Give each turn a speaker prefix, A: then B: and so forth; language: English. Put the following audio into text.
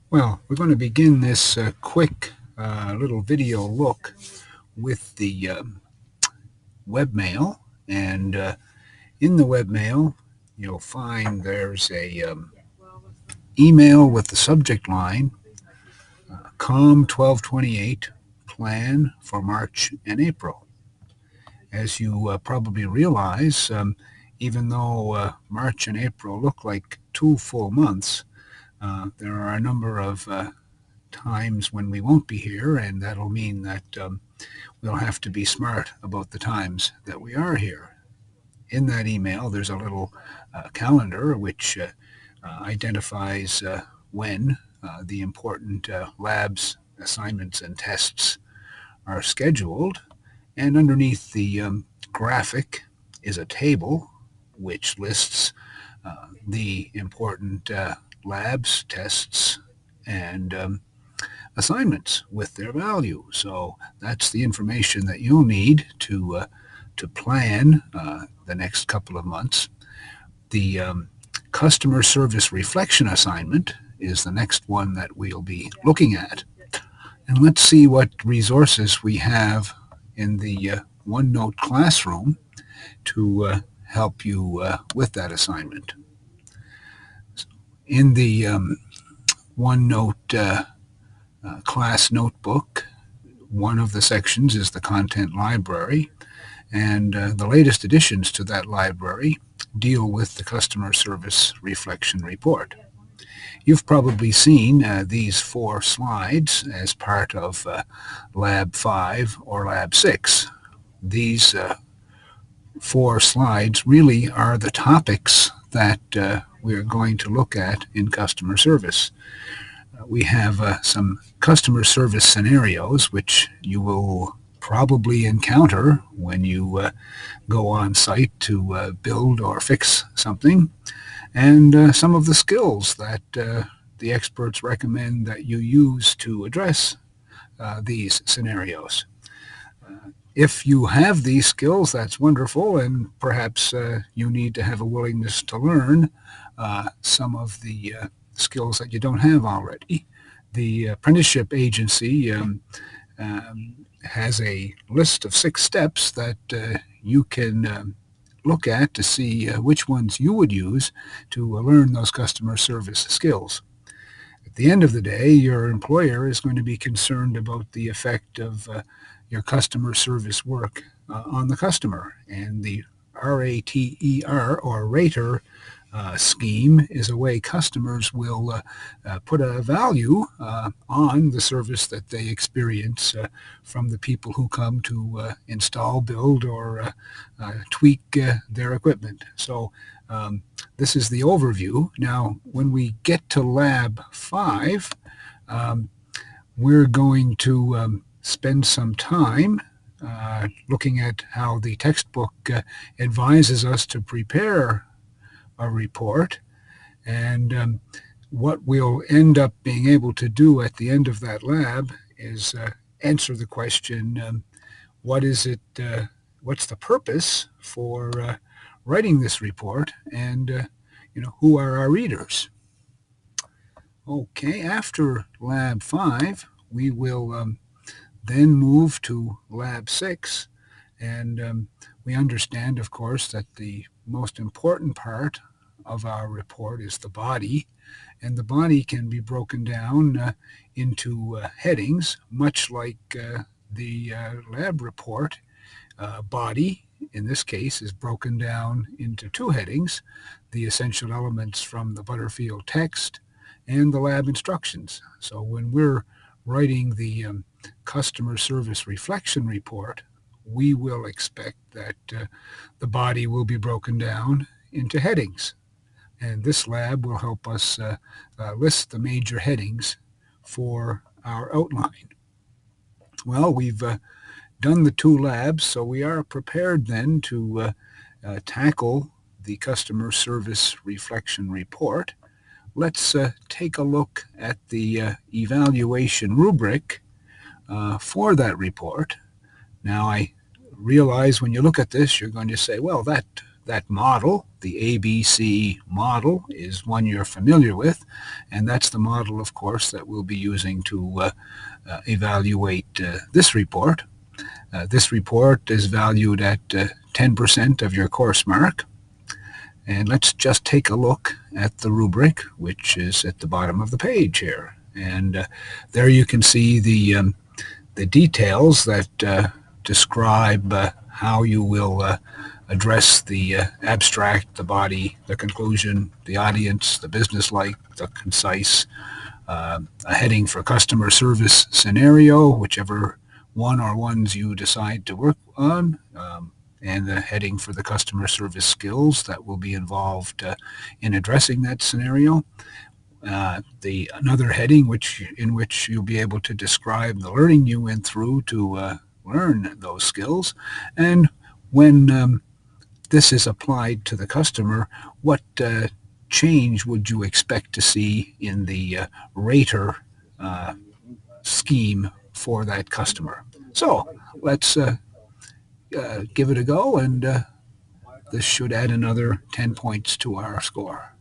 A: Well, we're going to begin this quick little video look with the webmail. And in the webmail, you'll find there's a email with the subject line, COM 1228 plan for March and April. As you probably realize, even though March and April look like 2 full months, there are a number of times when we won't be here, and that'll mean that we'll have to be smart about the times that we are here. In that email, there's a little calendar which identifies when the important labs, assignments, and tests are scheduled. And underneath the graphic is a table which lists the important labs, tests, and assignments with their value. So that's the information that you'll need to plan the next couple of months. The customer service reflection assignment is the next one that we'll be looking at. And let's see what resources we have in the OneNote classroom to help you with that assignment. In the OneNote class notebook, one of the sections is the content library, and the latest additions to that library deal with the customer service reflection report. You've probably seen these 4 slides as part of Lab 5 or Lab 6. These 4 slides really are the topics that we're going to look at in customer service. We have some customer service scenarios which you will probably encounter when you go on site to build or fix something, and some of the skills that the experts recommend that you use to address these scenarios. If you have these skills, that's wonderful, and perhaps you need to have a willingness to learn some of the skills that you don't have already. The apprenticeship agency has a list of 6 steps that you can look at to see which ones you would use to learn those customer service skills. At the end of the day, your employer is going to be concerned about the effect of your customer service work on the customer, and the RATER or rater scheme is a way customers will put a value on the service that they experience from the people who come to install, build, or tweak their equipment. So this is the overview. Now, when we get to Lab 5, we're going to spend some time looking at how the textbook advises us to prepare a report, and what we'll end up being able to do at the end of that lab is answer the question, what is it, what's the purpose for writing this report, and who are our readers? Okay, after Lab 5, we will then move to Lab 6, and we understand, of course, that the most important part of our report is the body, and the body can be broken down into headings, much like the lab report. Body, in this case, is broken down into 2 headings, the essential elements from the Butterfield text and the lab instructions. So when we're writing the customer service reflection report, we will expect that the body will be broken down into headings. And this lab will help us list the major headings for our outline. Well, we've done the 2 labs, so we are prepared then to tackle the customer service reflection report. Let's take a look at the evaluation rubric for that report. Now, I realize when you look at this, you're going to say, well, that that model, the ABC model, is one you're familiar with, and that's the model, of course, that we'll be using to evaluate this report. This report is valued at 10% of your course mark. And let's just take a look at the rubric, which is at the bottom of the page here. And there you can see the details that describe how you will address the abstract, the body, the conclusion, the audience, the business-like, the concise, a heading for customer service scenario, whichever one or ones you decide to work on, and the heading for the customer service skills that will be involved in addressing that scenario. The another heading in which you'll be able to describe the learning you went through to learn those skills, and when this is applied to the customer, what change would you expect to see in the rater scheme for that customer? So let's give it a go, and this should add another 10 points to our score.